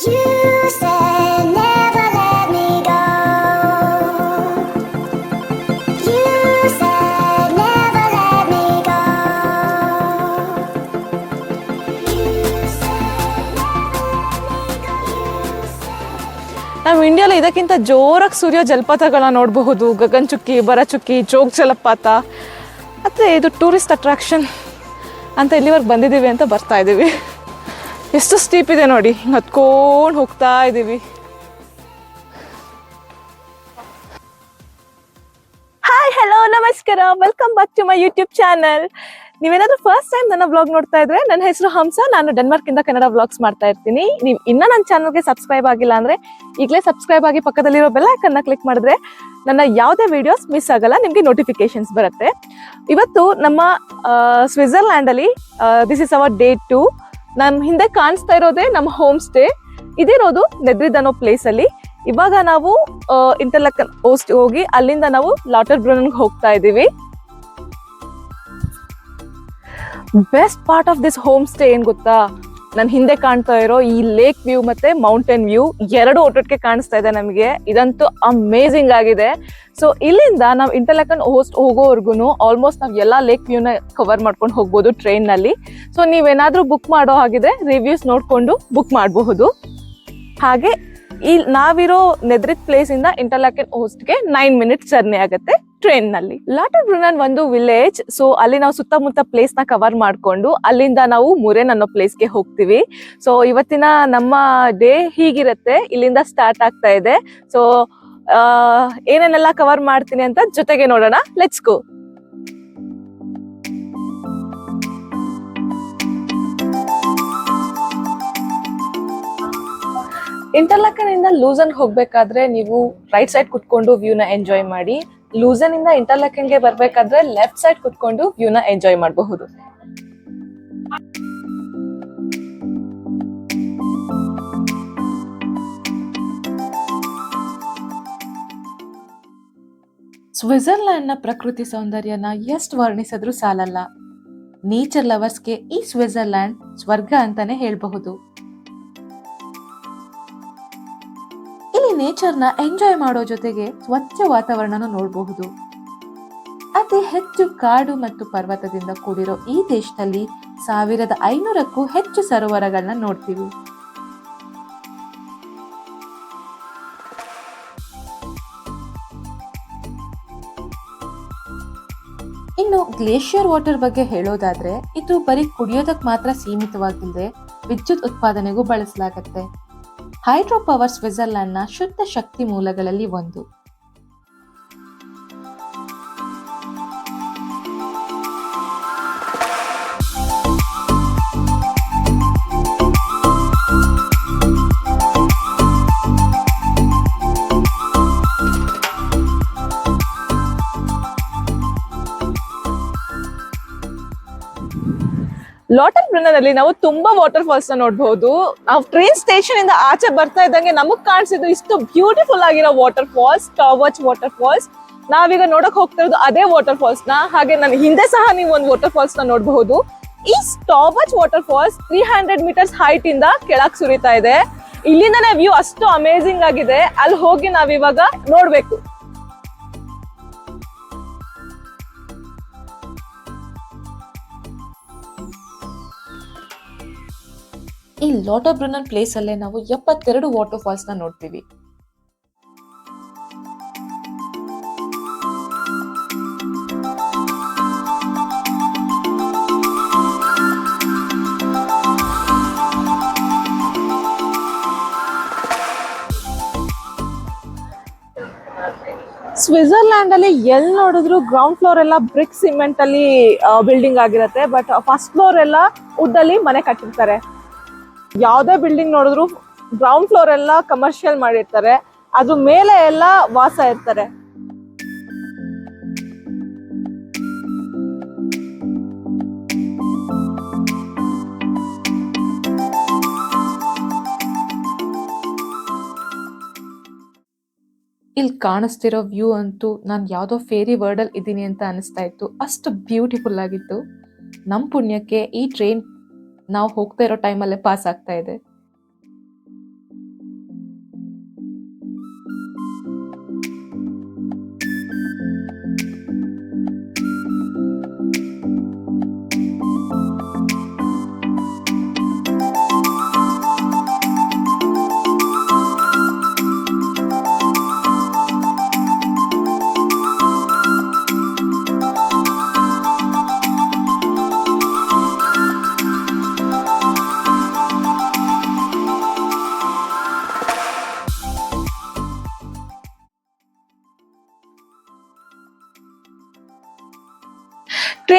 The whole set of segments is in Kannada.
You said never let me go. You said never let me go. You said never let me go. You said. ನಾವು ಇಂಡಿಯಾಲಿ ಇದಕ್ಕಿಂತ ಜೋರಾಗಿ ಸೂರ್ಯ ಜಲಪಾತಗಳನ್ನ ನೋಡಬಹುದು. ಗಗನಚುಕ್ಕಿ, ಭರಚುಕ್ಕಿ, ಜೋಗ ಜಲಪಾತ. ಮತ್ತು ಇದು ಟೂರಿಸ್ಟ್ ಅಟ್ರಾಕ್ಷನ್ ಅಂತ ಇಲ್ಲಿವರೆಗೆ ಬಂದಿದ್ದೀವಿ ಅಂತ ಬರ್ತಾ ಇದ್ದೀವಿ. ಎಷ್ಟು ಸ್ಟೀಪ್ ಇದೆ ನೋಡಿ, ಹಿಂಗೆ ಹತ್ಕೊಂಡು ಹೋಗ್ತಾ ಇದ್ದೀವಿ. ಹಾಯ್, ಹಲೋ, ನಮಸ್ಕಾರ, welcome back to my YouTube channel. ನೀವೇನಾದ್ರೂ ಫಸ್ಟ್ ಟೈಮ್ ನನ್ನ ವ್ಲಾಗ್ ನೋಡ್ತಾ ಇದ್ರೆ, ನನ್ನ ಹೆಸರು ಹಂಸ, ನಾನು ಡೆನ್ಮಾರ್ಕ್ ಇಂದ ಕನ್ನಡ ವ್ಲಾಗ್ಸ್ ಮಾಡ್ತಾ ಇರ್ತೀನಿ. ನೀವು ಇನ್ನೂ ನನ್ನ ಚಾನಲ್ಗೆ ಸಬ್ಸ್ಕ್ರೈಬ್ ಆಗಿಲ್ಲ ಅಂದ್ರೆ ಈಗಲೇ ಸಬ್ಸ್ಕ್ರೈಬ್ ಆಗಿ ಪಕ್ಕದಲ್ಲಿರೋ ಬೆಲ್ ಐಕನ್ನ ಕ್ಲಿಕ್ ಮಾಡಿದ್ರೆ ನನ್ನ ಯಾವುದೇ ವಿಡಿಯೋಸ್ ಮಿಸ್ ಆಗಲ್ಲ, ನಿಮಗೆ ನೋಟಿಫಿಕೇಶನ್ಸ್ ಬರುತ್ತೆ. ಇವತ್ತು ನಮ್ಮ ಸ್ವಿಟ್ಜರ್ಲ್ಯಾಂಡ್ ಅಲ್ಲಿ ದಿಸ್ ಇಸ್ ಅವರ್ ಡೇ 2. ನಾನು ಹಿಂದೆ ಕಾಣಿಸ್ತಾ ಇರೋದೇ ನಮ್ಮ ಹೋಮ್ ಸ್ಟೇ. ಇದಿರೋದು ನೆದ್ರಿದ್ ಅನ್ನೋ ಪ್ಲೇಸ್ ಅಲ್ಲಿ. ಇವಾಗ ನಾವು ಇಂಟರ್ಲಾಕನ್ ಓಸ್ಟ್ ಹೋಗಿ ಅಲ್ಲಿಂದ ನಾವು ಲಾಟರ್ಬ್ರುನ್ನನ್ಗೆ ಹೋಗ್ತಾ ಇದ್ದೀವಿ. Best part of this home stay ಏನ್ ಗೊತ್ತಾ, ನನ್ ಹಿಂದೆ ಕಾಣ್ತಾ ಇರೋ ಈ ಲೇಕ್ ವ್ಯೂ ಮತ್ತೆ ಮೌಂಟೇನ್ ವ್ಯೂ ಎರಡು ಒಟ್ಟೊಟ್ಟಿಗೆ ಕಾಣಿಸ್ತಾ ಇದೆ ನಮಗೆ. ಇದಂತೂ ಅಮೇಝಿಂಗ್ ಆಗಿದೆ. ಸೊ ಇಲ್ಲಿಂದ ನಾವು ಇಂಟರ್ಲಾಕನ್ ಹೋಸ್ಟ್ ಹೋಗೋವರೆಗೂ ಆಲ್ಮೋಸ್ಟ್ ನಾವು ಎಲ್ಲಾ ಲೇಕ್ ವ್ಯೂನ ಕವರ್ ಮಾಡ್ಕೊಂಡು ಹೋಗ್ಬೋದು ಟ್ರೈನ್ ನಲ್ಲಿ. ಸೊ ನೀವೇನಾದ್ರೂ ಬುಕ್ ಮಾಡೋ ಹಾಗಿದ್ರೆ ರಿವ್ಯೂಸ್ ನೋಡ್ಕೊಂಡು ಬುಕ್ ಮಾಡಬಹುದು. ಹಾಗೆ ನಾವಿರೋ ನೆದ್ರಿದ್ ಪ್ಲೇಸ್ ಇಂದ ಇಂಟರ್ಲಾಕನ್ ಹೋಸ್ಟ್ಗೆ 9 ಮಿನಿಟ್ಸ್ ಜರ್ನಿ ಆಗುತ್ತೆ ಟ್ರೈನ್ ನಲ್ಲಿ. ಲಾಟರ್ಬ್ರುನ್ನನ್ ಒಂದು ವಿಲೇಜ್. ಸೊ ಅಲ್ಲಿ ನಾವು ಸುತ್ತಮುತ್ತ ಪ್ಲೇಸ್ ನ ಕವರ್ ಮಾಡ್ಕೊಂಡು ಅಲ್ಲಿಂದ ನಾವು ಮುರೆನ್ ಅನ್ನೋ ಪ್ಲೇಸ್ಗೆ ಹೋಗ್ತೀವಿ. ಸೊ ಇವತ್ತಿನ ನಮ್ಮ ಡೇ ಹೀಗಿರುತ್ತೆ, ಇಲ್ಲಿಂದ ಸ್ಟಾರ್ಟ್ ಆಗ್ತಾ ಇದೆ. ಸೊ ಏನೇನೆಲ್ಲ ಕವರ್ ಮಾಡ್ತೀನಿ ಅಂತ ಜೊತೆಗೆ ನೋಡೋಣ. Let's go. ಇಂಟರ್ಲಾಕನ್ ಇಂದ ಲೂಸನ್ ಹೋಗ್ಬೇಕಾದ್ರೆ ನೀವು ರೈಟ್ ಸೈಡ್ ಕುತ್ಕೊಂಡು ವ್ಯೂನ ಎಂಜಾಯ್ ಮಾಡಿ. ಲೂಸನ್ ಇಂದ ಇಂಟರ್ಲಾಕನ್ ಗೆ ಬರ್ಬೇಕಾದ್ರೆ ಲೆಫ್ಟ್ ಸೈಡ್ ಕುತ್ಕೊಂಡು ವ್ಯೂನ ಎಂಜಾಯ್ ಮಾಡಬಹುದು. ಸ್ವಿಟ್ಜರ್ಲ್ಯಾಂಡ್ ನ ಪ್ರಕೃತಿ ಸೌಂದರ್ಯನ ಎಷ್ಟು ವರ್ಣಿಸಿದ್ರು ಸಾಲಲ್ಲ. ನೇಚರ್ ಲವರ್ಸ್ಗೆ ಈ ಸ್ವಿಟ್ಜರ್ಲ್ಯಾಂಡ್ ಸ್ವರ್ಗ ಅಂತಾನೆ ಹೇಳ್ಬಹುದು. ಇಲ್ಲಿ ನೇಚರ್ನ ಎಂಜಾಯ್ ಮಾಡೋ ಜೊತೆಗೆ ಸ್ವಚ್ಛ ವಾತಾವರಣನ ನೋಡಬಹುದು. ಅತಿ ಹೆಚ್ಚು ಕಾಡು ಮತ್ತು ಪರ್ವತದಿಂದ ಕೂಡಿರೋ ಈ ದೇಶದಲ್ಲಿ 1500ಕ್ಕೂ ಹೆಚ್ಚು ಸರೋವರಗಳನ್ನ ನೋಡ್ತೀವಿ. ಇನ್ನು ಗ್ಲೇಷಿಯರ್ ವಾಟರ್ ಬಗ್ಗೆ ಹೇಳೋದಾದ್ರೆ, ಇದು ಬರೀ ಕುಡಿಯೋದಕ್ಕೆ ಮಾತ್ರ ಸೀಮಿತವಾಗಿಲ್ಲದೆ ವಿದ್ಯುತ್ ಉತ್ಪಾದನೆಗೂ ಬಳಸಲಾಗುತ್ತೆ. ಹೈಡ್ರೋ ಪವರ್ ಸ್ವಿಟ್ಜರ್ಲ್ಯಾಂಡ್ನ ಶುದ್ಧ ಶಕ್ತಿ ಮೂಲಗಳಲ್ಲಿ ಒಂದು. ಲಾಟರ್ಬ್ರುನ್ನನ್ ಅಲ್ಲಿ ನಾವು ತುಂಬಾ ವಾಟರ್ ಫಾಲ್ಸ್ ನ ನೋಡಬಹುದು. ನಾವು ಟ್ರೈನ್ ಸ್ಟೇಷನ್ ಇಂದ ಆಚೆ ಬರ್ತಾ ಇದ್ದಂಗೆ ನಮಗ್ ಕಾಣಿಸಿದ್ದು ಇಷ್ಟು ಬ್ಯೂಟಿಫುಲ್ ಆಗಿರೋ ವಾಟರ್ ಫಾಲ್ಸ್, ಟಾವಚ್ ವಾಟರ್ ಫಾಲ್ಸ್. ನಾವೀಗ ನೋಡಕ್ ಹೋಗ್ತಾ ಇರೋದು ಅದೇ ವಾಟರ್ ಫಾಲ್ಸ್ ನ. ಹಾಗೆ ನನ್ನ ಹಿಂದೆ ಸಹ ನೀವು ಒಂದು ವಾಟರ್ ಫಾಲ್ಸ್ ನ ನೋಡಬಹುದು. ಈ ಟಾವಚ್ ವಾಟರ್ ಫಾಲ್ಸ್ 300 ಮೀಟರ್ಸ್ ಹೈಟ್ ಇಂದ ಕೆಳಗ್ ಸುರಿತಾ ಇದೆ. ಇಲ್ಲಿಂದನೇ ವ್ಯೂ ಅಷ್ಟು ಅಮೇಝಿಂಗ್ ಆಗಿದೆ. ಅಲ್ಲಿ ಹೋಗಿ ನಾವಿವಾಗ ನೋಡ್ಬೇಕು. ಈ ಲಾಟರ್ಬ್ರುನ್ನನ್ ಪ್ಲೇಸ್ ಅಲ್ಲೇ ನಾವು 72 ವಾಟರ್ ಫಾಲ್ಸ್ ನ ನೋಡ್ತೀವಿ. ಸ್ವಿಟ್ಜರ್ಲ್ಯಾಂಡ್ ಅಲ್ಲಿ ಎಲ್ಲಿ ನೋಡಿದ್ರು ಗ್ರೌಂಡ್ ಫ್ಲೋರ್ ಎಲ್ಲ ಬ್ರಿಕ್ ಸಿಮೆಂಟ್ ಅಲ್ಲಿ ಬಿಲ್ಡಿಂಗ್ ಆಗಿರುತ್ತೆ. ಬಟ್ ಫಸ್ಟ್ ಫ್ಲೋರ್ ಎಲ್ಲ ವುಡ್ಡಲ್ಲಿ ಮನೆ ಕಟ್ಟಿರ್ತಾರೆ. ಯಾವ್ದೇ ಬಿಲ್ಡಿಂಗ್ ನೋಡಿದ್ರು ಗ್ರೌಂಡ್ ಫ್ಲೋರ್ ಎಲ್ಲ ಕಮರ್ಷಿಯಲ್ ಮಾಡಿರ್ತಾರೆ, ಅದ್ರ ಮೇಲೆ ಎಲ್ಲ ವಾಸ ಇರ್ತಾರೆ. ಇಲ್ಲಿ ಕಾಣಿಸ್ತಿರೋ ವ್ಯೂ ಅಂತೂ ನಾನು ಯಾವ್ದೋ ಫೇರಿ ವರ್ಲ್ಡ್ ಅಲ್ಲಿ ಇದ್ದೀನಿ ಅಂತ ಅನಿಸ್ತಾ ಇತ್ತು. ಅಷ್ಟು ಬ್ಯೂಟಿಫುಲ್ ಆಗಿತ್ತು. ನಮ್ ಪುಣ್ಯಕ್ಕೆ ಈ ಟ್ರೈನ್ ನಾವು ಹೋಗ್ತಾ ಇರೋ ಟೈಮಲ್ಲೇ ಪಾಸ್ ಆಗ್ತಾ ಇದೆ.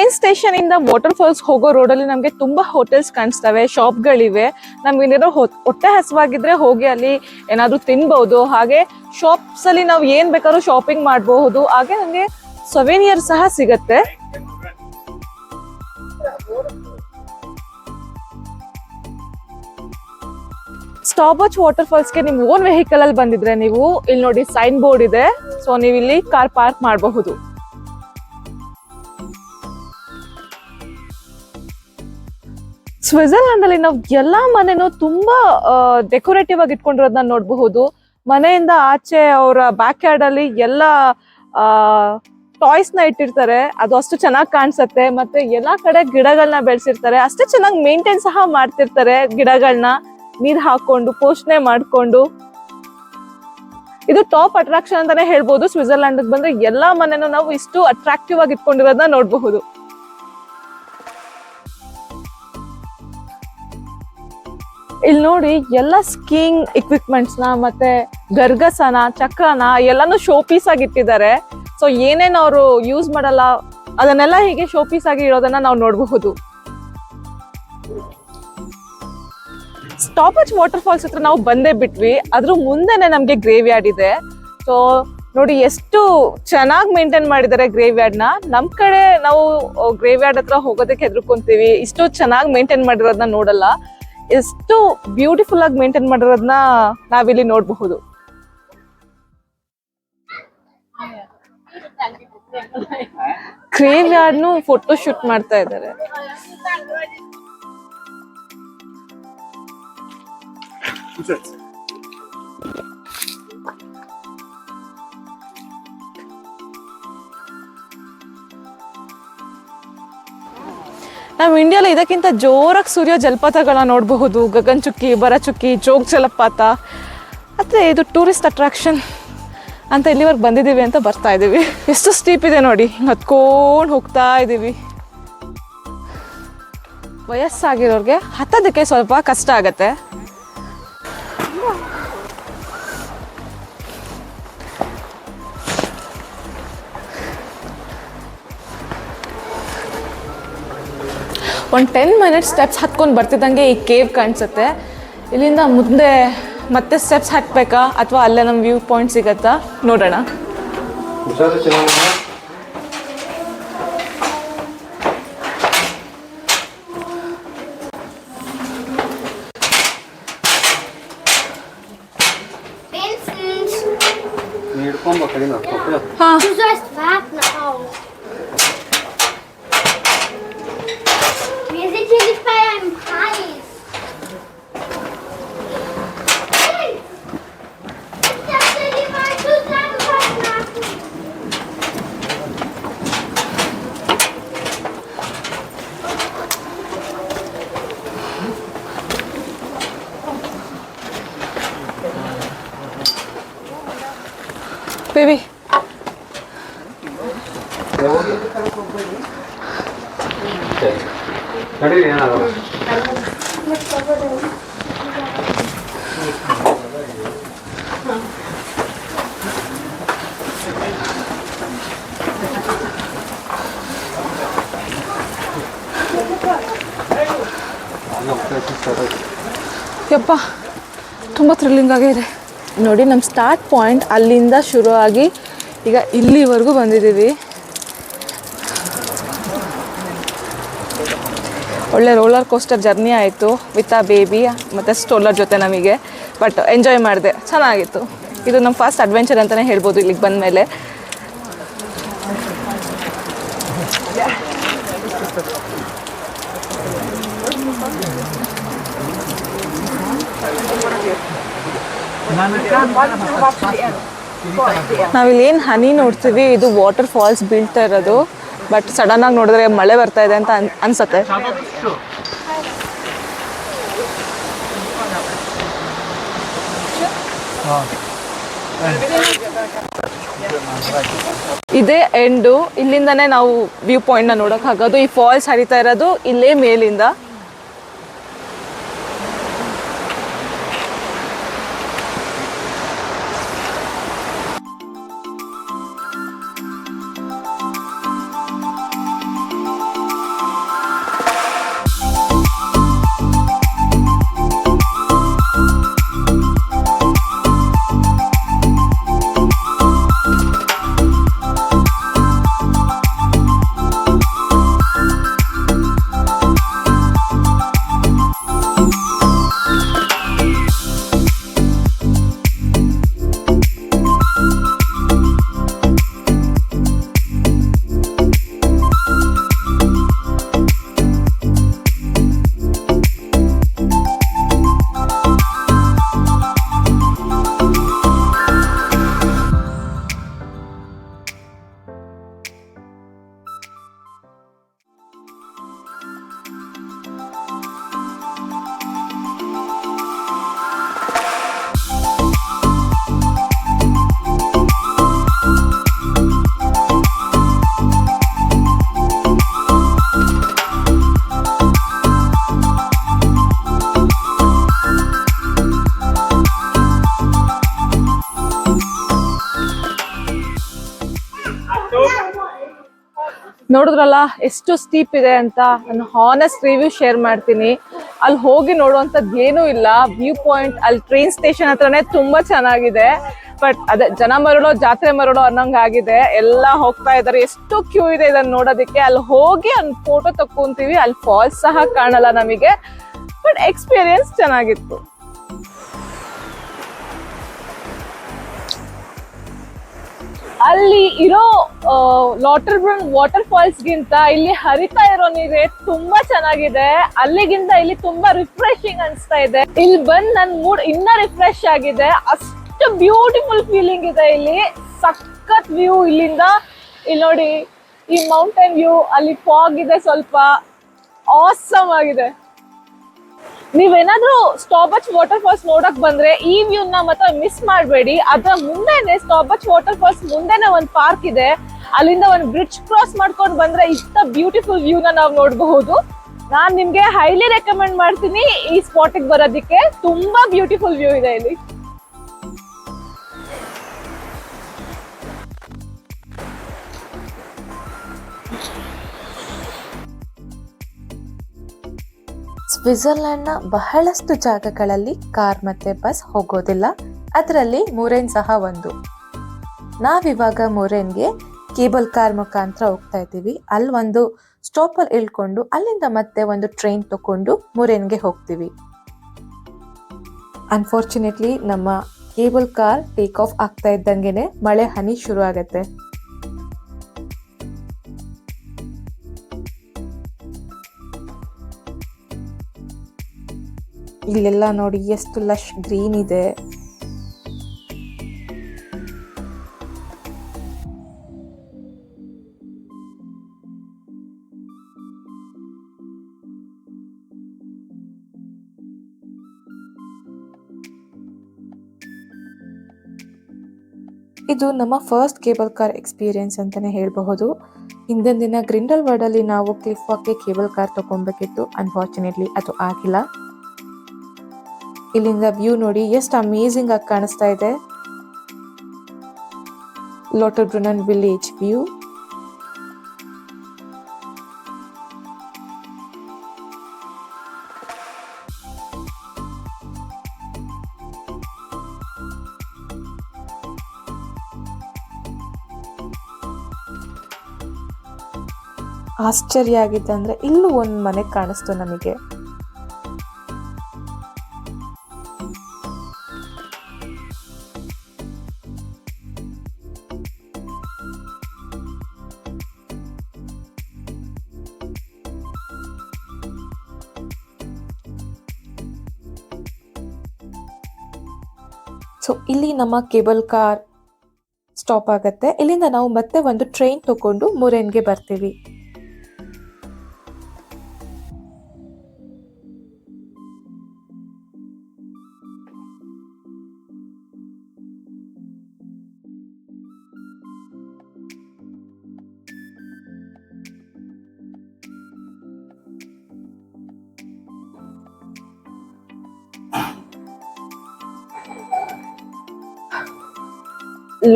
ಟ್ರೈನ್ ಸ್ಟೇಷನ್ ಇಂದ ವಾಟರ್ ಫಾಲ್ಸ್ ಹೋಗೋ ರೋಡ್ ಅಲ್ಲಿ ನಮ್ಗೆ ತುಂಬಾ ಹೋಟೆಲ್ಸ್ ಕಾಣಿಸ್ತವೆ, ಶಾಪ್ಗಳಿವೆ. ನಮ್ಗೆ ಏನಾದ್ರು ಹೊಟ್ಟೆ ಹಸುವಾಗಿದ್ರೆ ಹೋಗಿ ಅಲ್ಲಿ ಏನಾದ್ರು ತಿನ್ಬಹುದು. ಹಾಗೆ ಶಾಪ್ಸ್ ಅಲ್ಲಿ ನಾವು ಏನ್ ಬೇಕಾದ್ರೂ ಶಾಪಿಂಗ್ ಮಾಡಬಹುದು. ಹಾಗೆ ನಮ್ಗೆ ಸೊವೆನಿಯರ್ ಸಹ ಸಿಗತ್ತೆ. ಸ್ಟಾಪ್ ವಾಚ್ ವಾಟರ್ ಫಾಲ್ಸ್ಗೆ ನಿಮ್ ಓನ್ ವೆಹಿಕಲ್ ಅಲ್ಲಿ ಬಂದಿದ್ರೆ ನೀವು ಇಲ್ಲಿ ನೋಡಿ ಸೈನ್ ಬೋರ್ಡ್ ಇದೆ. ಸೊ ನೀವು ಇಲ್ಲಿ ಕಾರ್ ಪಾರ್ಕ್ ಮಾಡಬಹುದು. ಸ್ವಿಟ್ಜರ್ಲ್ಯಾಂಡ್ ಅಲ್ಲಿ ನಾವು ಎಲ್ಲಾ ಮನೆನೂ ತುಂಬಾ ಡೆಕೋರೇಟಿವ್ ಆಗಿ ಇಟ್ಕೊಂಡಿರೋದನ್ನ ನೋಡಬಹುದು. ಮನೆಯಿಂದ ಆಚೆ ಅವರ ಬ್ಯಾಕ್ ಯಾರ್ಡ್ ಅಲ್ಲಿ ಎಲ್ಲಾ ಟಾಯ್ಸ್ ನ ಇಟ್ಟಿರ್ತಾರೆ. ಅದು ಅಷ್ಟು ಚೆನ್ನಾಗಿ ಕಾಣಿಸುತ್ತೆ. ಮತ್ತೆ ಎಲ್ಲಾ ಕಡೆ ಗಿಡಗಳನ್ನ ಬೆಳೆಸಿರ್ತಾರೆ. ಅಷ್ಟೇ ಚೆನ್ನಾಗಿ ಮೇಂಟೈನ್ ಸಹ ಮಾಡ್ತಿರ್ತಾರೆ. ಗಿಡಗಳನ್ನ ನೀರ್ ಹಾಕೊಂಡು ಪೋಷಣೆ ಮಾಡ್ಕೊಂಡು. ಇದು ಟಾಪ್ ಅಟ್ರಾಕ್ಷನ್ ಅಂತಾನೆ ಹೇಳ್ಬೋದು. ಸ್ವಿಟ್ಜರ್ಲ್ಯಾಂಡ್ ಬಂದ್ರೆ ಎಲ್ಲಾ ಮನೆನೂ ನಾವು ಇಷ್ಟು ಅಟ್ರಾಕ್ಟಿವ್ ಆಗಿ ಇಟ್ಕೊಂಡಿರೋದನ್ನ ನೋಡಬಹುದು. ಇಲ್ಲಿ ನೋಡಿ ಎಲ್ಲ ಸ್ಕೀಯಿಂಗ್ ಇಕ್ವಿಪ್ಮೆಂಟ್ಸ್ ನ ಮತ್ತೆ ಗರ್ಗಸನ ಚಕ್ರನ ಎಲ್ಲಾನು ಶೋ ಪೀಸ್ ಆಗಿ ಇಟ್ಟಿದ್ದಾರೆ. ಸೊ ಏನೇನ್ ಅವರು ಯೂಸ್ ಮಾಡಲ್ಲ ಅದನ್ನೆಲ್ಲ ಹೀಗೆ ಶೋ ಪೀಸ್ ಆಗಿ ಇರೋದನ್ನ ನಾವು ನೋಡಬಹುದು. ಸ್ಟಾಪ್ ವಾಚ್ ವಾಟರ್ ಫಾಲ್ಸ್ ಹತ್ರ ನಾವು ಬಂದೇ ಬಿಟ್ವಿ. ಅದ್ರ ಮುಂದೆನೆ ನಮ್ಗೆ ಗ್ರೇವ್ ಯಾರ್ಡ್ ಇದೆ. ಸೊ ನೋಡಿ ಎಷ್ಟು ಚೆನ್ನಾಗಿ ಮೇಂಟೈನ್ ಮಾಡಿದ್ದಾರೆ ಗ್ರೇವ್ ಯಾರ್ಡ್ ನ. ನಮ್ ಕಡೆ ನಾವು ಗ್ರೇವ್ ಯಾರ್ಡ್ ಹತ್ರ ಹೋಗೋದಕ್ಕೆ ಹೆದರ್ಕೊಂತೀವಿ. ಇಷ್ಟು ಚೆನ್ನಾಗಿ ಮೇಂಟೈನ್ ಮಾಡಿರೋದನ್ನ ನೋಡಲ್ಲ. ಎಷ್ಟು ಬ್ಯೂಟಿಫುಲ್ ಆಗಿ ಮೇಂಟೈನ್ ಮಾಡಿರೋದನ್ನ ನಾವಿಲ್ಲಿ ನೋಡಬಹುದು. ಗ್ರೇವ್ ಯಾರ್ಡ್ ನು ಫೋಟೋ ಶೂಟ್ ಮಾಡ್ತಾ ಇದ್ದಾರೆ. ನಾವು ಇಂಡಿಯಾಲಿ ಇದಕ್ಕಿಂತ ಜೋರಾಗಿ ಸೂರ್ಯ ಜಲಪಾತಗಳನ್ನ ನೋಡಬಹುದು. ಗಗನ್ ಚುಕ್ಕಿ, ಭರಚುಕ್ಕಿ, ಜೋಗ್ ಜಲಪಾತ. ಮತ್ತೆ ಇದು ಟೂರಿಸ್ಟ್ ಅಟ್ರಾಕ್ಷನ್ ಅಂತ ಇಲ್ಲಿವರೆಗೆ ಬಂದಿದ್ದೀವಿ ಅಂತ ಬರ್ತಾ ಇದ್ದೀವಿ. ಎಷ್ಟು ಸ್ಟೀಪ್ ಇದೆ ನೋಡಿ, ಹತ್ಕೊಂಡು ಹೋಗ್ತಾ ಇದ್ದೀವಿ. ವಯಸ್ಸಾಗಿರೋರಿಗೆ ಹತ್ತೋದಕ್ಕೆ ಸ್ವಲ್ಪ ಕಷ್ಟ ಆಗತ್ತೆ. ಒಂದು 10 ಮಿನಿಟ್ಸ್ ಸ್ಟೆಪ್ಸ್ ಹತ್ಕೊಂಡು ಬರ್ತಿದ್ದಂಗೆ ಈ ಕೇವ್ ಕಾಣಿಸುತ್ತೆ. ಇಲ್ಲಿಂದ ಮುಂದೆ ಮತ್ತೆ ಸ್ಟೆಪ್ಸ್ ಹತ್ಬೇಕಾ ಅಥವಾ ಅಲ್ಲೇ ನಮ್ಮ ವ್ಯೂ ಪಾಯಿಂಟ್ ಸಿಗತ್ತಾ ನೋಡೋಣ. ಹಾ Du sollst warten auch. Wir sind hier nicht bei einem Preis. Hey! Ich dachte, die mal zusammenfassen lassen. Baby ಯಪ್ಪ ತುಂಬ ಥ್ರಿಲ್ಲಿಂಗ್ ಆಗಿದೆ ನೋಡಿ. ನಮ್ಮ ಸ್ಟಾರ್ಟ್ ಪಾಯಿಂಟ್ ಅಲ್ಲಿಂದ ಶುರು ಆಗಿ ಈಗ ಇಲ್ಲಿವರೆಗೂ ಬಂದಿದ್ದೀವಿ. ಒಳ್ಳೆ ರೋಲರ್ ಕೋಸ್ಟರ್ ಜರ್ನಿ ಆಯಿತು ವಿತ್ ಆ ಬೇಬಿ ಮತ್ತು ಸ್ಟೋಲರ್ ಜೊತೆ ನಮಗೆ. ಬಟ್ ಎಂಜಾಯ್ ಮಾಡಿದೆ, ಚೆನ್ನಾಗಿತ್ತು. ಇದು ನಮ್ಮ ಫಸ್ಟ್ ಅಡ್ವೆಂಚರ್ ಅಂತಲೇ ಹೇಳ್ಬೋದು ಇಲ್ಲಿಗೆ ಬಂದ ಮೇಲೆ. ನಾವಿಲ್ಲಿ ಏನು ಹನಿ ನೋಡ್ತೀವಿ ಇದು ವಾಟರ್ ಫಾಲ್ಸ್ ಬೀಳ್ತಾ ಇರೋದು. ಬಟ್ ಸಡನ್ ಆಗಿ ನೋಡಿದ್ರೆ ಮಳೆ ಬರ್ತಾ ಇದೆ ಅಂತ ಅನ್ಸತ್ತೆ. ಇದೇ ಎಂಡು. ಇಲ್ಲಿಂದಾನೇ ನಾವು ವ್ಯೂ ಪಾಯಿಂಟ್ನ ನೋಡೋಕ್ಕಾಗೋದು. ಈ ಫಾಲ್ಸ್ ಹರಿತಾ ಇರೋದು ಇಲ್ಲೇ ಮೇಲಿಂದ. ನೋಡಿದ್ರಲ್ಲ ಎಷ್ಟು ಸ್ಟೀಪ್ ಇದೆ ಅಂತ. ನಾನು ಹಾನೆಸ್ಟ್ ರಿವ್ಯೂ ಶೇರ್ ಮಾಡ್ತೀನಿ. ಅಲ್ಲಿ ಹೋಗಿ ನೋಡುವಂಥದ್ದು ಏನೂ ಇಲ್ಲ. ವ್ಯೂ ಪಾಯಿಂಟ್ ಅಲ್ಲಿ ಟ್ರೈನ್ ಸ್ಟೇಷನ್ ಹತ್ರನೇ ತುಂಬಾ ಚೆನ್ನಾಗಿದೆ. ಬಟ್ ಅದೇ ಜನ ಮರಳೋ ಜಾತ್ರೆ ಮರಳೋ ಅನ್ನೋಂಗ್ ಆಗಿದೆ. ಎಲ್ಲ ಹೋಗ್ತಾ ಇದಾರೆ. ಎಷ್ಟು ಕ್ಯೂ ಇದೆ ಇದನ್ನ ನೋಡೋದಕ್ಕೆ. ಅಲ್ಲಿ ಹೋಗಿ ಒಂದು ಫೋಟೋ ತಕ್ಕೊಂತೀವಿ. ಅಲ್ಲಿ ಫಾಲ್ಸ್ ಸಹ ಕಾಣಲ್ಲ ನಮಗೆ. ಬಟ್ ಎಕ್ಸ್ಪೀರಿಯನ್ಸ್ ಚೆನ್ನಾಗಿತ್ತು. ಅಲ್ಲಿ ಇರೋ ಲಾಟರ್ಬ್ರನ್ ವಾಟರ್ ಫಾಲ್ಸ್ ಗಿಂತ ಇಲ್ಲಿ ಹರಿತಾ ಇರೋ ನೀರೇ ತುಂಬಾ ಚೆನ್ನಾಗಿದೆ. ಅಲ್ಲಿಗಿಂತ ಇಲ್ಲಿ ತುಂಬಾ ರಿಫ್ರೆಶಿಂಗ್ ಅನ್ಸ್ತಾ ಇದೆ. ಇಲ್ಲಿ ಬಂದ್ ನನ್ ಮೂಡ್ ಇನ್ನ ರಿಫ್ರೆಶ್ ಆಗಿದೆ. ಅಷ್ಟು ಬ್ಯೂಟಿಫುಲ್ ಫೀಲಿಂಗ್ ಇದೆ ಇಲ್ಲಿ. ಸಖತ್ ವ್ಯೂ ಇಲ್ಲಿಂದ. ಇಲ್ಲಿ ನೋಡಿ ಈ ಮೌಂಟೇನ್ ವ್ಯೂ, ಅಲ್ಲಿ ಫಾಗ್ ಇದೆ ಸ್ವಲ್ಪ. ಆಸಮ್ ಆಗಿದೆ. ನೀವೇನಾದ್ರೂ ಸ್ಟಾಬಚ್ ವಾಟರ್ ಫಾಲ್ಸ್ ನೋಡಕ್ ಬಂದ್ರೆ ಈ ವ್ಯೂ ನ ಮತ್ತೆ ಮಿಸ್ ಮಾಡಬೇಡಿ. ಅದ್ರ ಮುಂದೆನೆ ಸ್ಟಾಬಚ್ ವಾಟರ್ ಫಾಲ್ಸ್ ಮುಂದೆನೆ ಒಂದು ಪಾರ್ಕ್ ಇದೆ. ಅಲ್ಲಿಂದ ಒಂದು ಬ್ರಿಡ್ಜ್ ಕ್ರಾಸ್ ಮಾಡ್ಕೊಂಡು ಬಂದ್ರೆ ಇಷ್ಟ ಬ್ಯೂಟಿಫುಲ್ ವ್ಯೂ ನ ನಾವು ನೋಡಬಹುದು. ನಾನ್ ನಿಮ್ಗೆ ಹೈಲಿ ರೆಕಮೆಂಡ್ ಮಾಡ್ತೀನಿ ಈ ಸ್ಪಾಟಿಗೆ ಬರೋದಿಕ್ಕೆ. ತುಂಬಾ ಬ್ಯೂಟಿಫುಲ್ ವ್ಯೂ ಇದೆ ಇಲ್ಲಿ. ಸ್ವಿಟ್ಜರ್ಲೆಂಡ್ನ ಬಹಳಷ್ಟು ಜಾಗಗಳಲ್ಲಿ ಕಾರ್ ಮತ್ತೆ ಬಸ್ ಹೋಗೋದಿಲ್ಲ. ಅದರಲ್ಲಿ ಮುರೇನ್ ಸಹ ಒಂದು. ನಾವಿವಾಗ ಮುರೇನ್ಗೆ ಕೇಬಲ್ ಕಾರ್ ಮುಖಾಂತರ ಹೋಗ್ತಾ ಇದ್ದೀವಿ. ಅಲ್ಲಿ ಒಂದು ಸ್ಟಾಪಲ್ಲಿ ಇಳ್ಕೊಂಡು ಅಲ್ಲಿಂದ ಮತ್ತೆ ಒಂದು ಟ್ರೈನ್ ತಗೊಂಡು ಮುರೇನ್ಗೆ ಹೋಗ್ತೀವಿ. ಅನ್ಫಾರ್ಚುನೇಟ್ಲಿ ನಮ್ಮ ಕೇಬಲ್ ಕಾರ್ ಟೇಕ್ ಆಫ್ ಆಗ್ತಾ ಇದ್ದಂಗೆನೆ ಮಳೆ ಹನಿ ಶುರು ಆಗತ್ತೆ. ಇಲ್ಲೆಲ್ಲ ನೋಡಿ ಎಷ್ಟು ಲಶ್ ಗ್ರೀನ್ ಇದೆ. ಇದು ನಮ್ಮ ಫಸ್ಟ್ ಕೇಬಲ್ ಕಾರ್ ಎಕ್ಸ್ಪೀರಿಯನ್ಸ್ ಅಂತಾನೆ ಹೇಳಬಹುದು. ಹಿಂದಿನ ದಿನ ಗ್ರಿಂಡಲ್ವಾಲ್ಡ್ ಅಲ್ಲಿ ನಾವು ಕ್ಲಿಫ್ ವಾಕ್ಗೆ ಕೇಬಲ್ ಕಾರ್ ತಗೊಬೇಕಿತ್ತು. ಅನ್ಫಾರ್ಚುನೇಟ್ಲಿ ಅದು ಆಗಿಲ್ಲ. ಇಲ್ಲಿಂದ ವ್ಯೂ ನೋಡಿ ಎಷ್ಟು ಅಮೇಜಿಂಗ್ ಆಗಿ ಕಾಣಿಸ್ತಾ ಇದೆ. ಲಾಟರ್ಬ್ರುನ್ನನ್ ವಿಲೇಜ್ ವ್ಯೂ. ಆಶ್ಚರ್ಯ ಆಗಿದ್ದಂದ್ರೆ ಇಲ್ಲೂ ಒಂದು ಮನೆ ಕಾಣಿಸ್ತು ನಮಗೆ. ಸೊ ಇಲ್ಲಿ ನಮ್ಮ ಕೇಬಲ್ ಕಾರ್ ಸ್ಟಾಪ್ ಆಗತ್ತೆ. ಇಲ್ಲಿಂದ ನಾವು ಮತ್ತೆ ಒಂದು ಟ್ರೈನ್ ತಗೊಂಡು ಮುರೇನ್ಗೆ ಬರ್ತೀವಿ.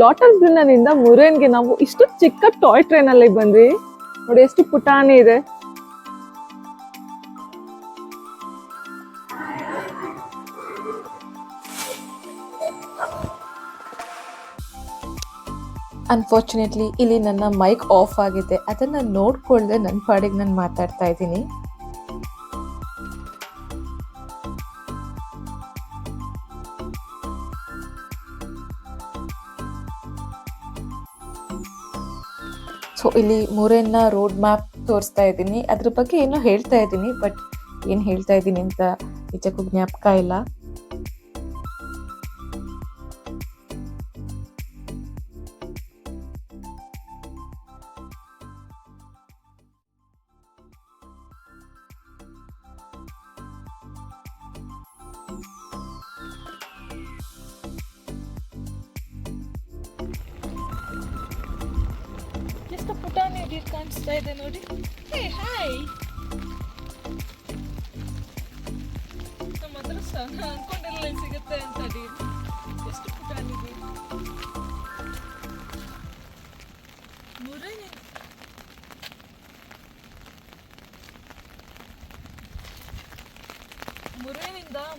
ಲಾಟರ್ಬ್ರುನ್ನನ್ ಮುರೇನ್ಗೆ ನಾವು ಇಷ್ಟು ಚಿಕ್ಕ ಟಾಯ್ ಟ್ರೈನ್ ಅಲ್ಲಿ ಬಂದ್ವಿ. ನೋಡಿ ಎಷ್ಟು ಪುಟಾಣಿ ಇದೆ. ಅನ್ಫಾರ್ಚುನೇಟ್ಲಿ ಇಲ್ಲಿ ನನ್ನ ಮೈಕ್ ಆಫ್ ಆಗಿದೆ. ಅದನ್ನ ನೋಡ್ಕೊಳ್ದೆ ನನ್ನ ಪಾಡಿಗೆ ನಾನು ಮಾತಾಡ್ತಾ ಇದ್ದೀನಿ. ಸೊ ಇಲ್ಲಿ ಮುರೇನ್ನ ರೋಡ್ ಮ್ಯಾಪ್ ತೋರಿಸ್ತಾ ಇದ್ದೀನಿ. ಅದ್ರ ಬಗ್ಗೆ ಏನೋ ಹೇಳ್ತಾ ಇದ್ದೀನಿ, ಬಟ್ ಏನು ಹೇಳ್ತಾ ಇದ್ದೀನಿ ಅಂತ ನಿಜಕ್ಕೂ ಜ್ಞಾಪಕ ಇಲ್ಲ. ಎಷ್ಟು ಪುಟಾಣಿ ಡೀರ್ ಕಾಣಿಸ್ತಾ ಇದೆ ನೋಡಿ. ಹೇ ಹಾಯ್, ನಮ್ಮ ಅದೃಷ್ಟ. ಅನ್ಕೊಂಡಿರಲಿಲ್ಲ ಸಿಗುತ್ತೆ ಅಂತ ಡೀರ್. ಎಷ್ಟು ಪುಟಾಣಿ ಡೀರ್. ಮುರೇನ್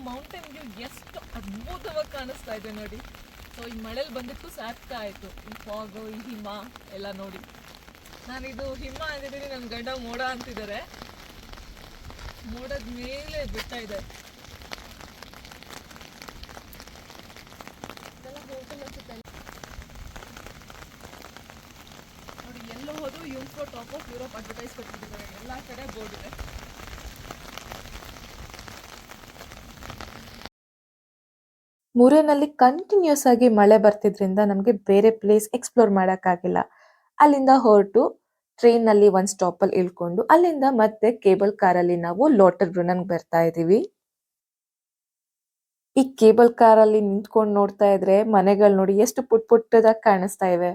ಮೌಂಟೇನ್ ವ್ಯೂ ಎಷ್ಟು ಅದ್ಭುತವಾಗಿ ಕಾಣಿಸ್ತಾ ಇದೆ ನೋಡಿ. ಸೊ ಈ ಮಳೆಲಿ ಬಂದಿತ್ತು ಸಾಕ್ತಾ ಆಯ್ತು, ಈ ಫಾಗು, ಈ ಹಿಮ ಎಲ್ಲ ನೋಡಿ. ನಾನಿದು ಹಿಮ ಅಂದಿದ್ದೀನಿ, ನನ್ನ ಗಂಡ ಮೋಡ ಅಂತಿದ್ದಾರೆ. ಮೋಡದ ಮೇಲೆ ಬಿಡ್ತಾ ಇದೆ. ನೋಡಿ, ಎಲ್ಲೋ ಹೋದ್ರು ಯುನ್ಸ್ಕೋ ಟಾಪ್ ಆಫ್ ಯುರೋಪ್ ಅಡ್ವರ್ಟೈಸ್ ಕೊಟ್ಟಿದ್ದಾರೆ, ಎಲ್ಲ ಕಡೆ ಬೋರ್ಡ್ ಇದೆ. ಮುರೇನಲ್ಲಿ ಕಂಟಿನ್ಯೂಸ್ ಆಗಿ ಮಳೆ ಬರ್ತಿದ್ರಿಂದ ನಮಗೆ ಬೇರೆ ಪ್ಲೇಸ್ ಎಕ್ಸ್ಪ್ಲೋರ್ ಮಾಡೋಕ್ಕಾಗಿಲ್ಲ. ಅಲ್ಲಿಂದ ಹೊರಟು ಟ್ರೈನ್ ನಲ್ಲಿ ಒಂದ್ ಸ್ಟಾಪ್ ಅಲ್ಲಿ ಇಳ್ಕೊಂಡು ಅಲ್ಲಿಂದ ಮತ್ತೆ ಕೇಬಲ್ ಕಾರಲ್ಲಿ ನಾವು ಲೋಟರ್ ಬ್ರುನನ್ ಬರ್ತಾ ಇದೀವಿ. ಈ ಕೇಬಲ್ ಕಾರಲ್ಲಿ ನಿಂತ್ಕೊಂಡು ನೋಡ್ತಾ ಇದ್ರೆ ಮನೆಗಳು ನೋಡಿ ಎಷ್ಟು ಪುಟ್ ಪುಟ್ಟದಾಗಿ ಕಾಣಿಸ್ತಾ ಇವೆ.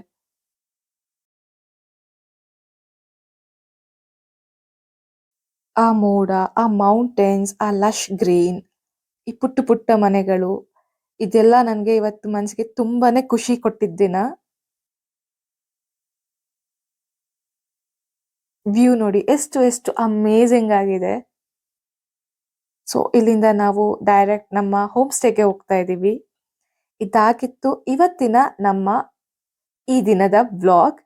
ಆ ಮೋಡ, ಆ ಮೌಂಟೇನ್ಸ್, ಆ ಲಶ್ ಗ್ರೀನ್, ಈ ಪುಟ್ಟ ಪುಟ್ಟ ಮನೆಗಳು, ಇದೆಲ್ಲ ನನ್ಗೆ ಇವತ್ತು ಮನ್ಸಿಗೆ ತುಂಬಾನೇ ಖುಷಿ ಕೊಟ್ಟಿದ್ದಿನ. ವ್ಯೂ ನೋಡಿ ಎಷ್ಟು ಎಷ್ಟು ಅಮೇಝಿಂಗ್ ಆಗಿದೆ. ಸೊ ಇಲ್ಲಿಂದ ನಾವು ಡೈರೆಕ್ಟ್ ನಮ್ಮ ಹೋಮ್ ಸ್ಟೇಗೆ ಹೋಗ್ತಾ ಇದೀವಿ. ಇದಾಗಿತ್ತು ಇವತ್ತಿನ ನಮ್ಮ ಈ ದಿನದ ವ್ಲಾಗ್.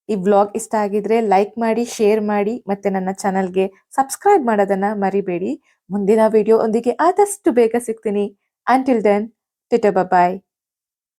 ಈ ವ್ಲಾಗ್ ಇಷ್ಟ ಆಗಿದ್ರೆ ಲೈಕ್ ಮಾಡಿ, ಶೇರ್ ಮಾಡಿ, ಮತ್ತೆ ನನ್ನ ಚಾನಲ್ಗೆ ಸಬ್ಸ್ಕ್ರೈಬ್ ಮಾಡೋದನ್ನ ಮರಿಬೇಡಿ. ಮುಂದಿನ ವಿಡಿಯೋ ಒಂದಿಗೆ ಆದಷ್ಟು ಬೇಗ ಸಿಗ್ತೀನಿ. ಅಂಟಿಲ್ ದೆನ್, ಟಾಟಾ, ಬಾಯ್.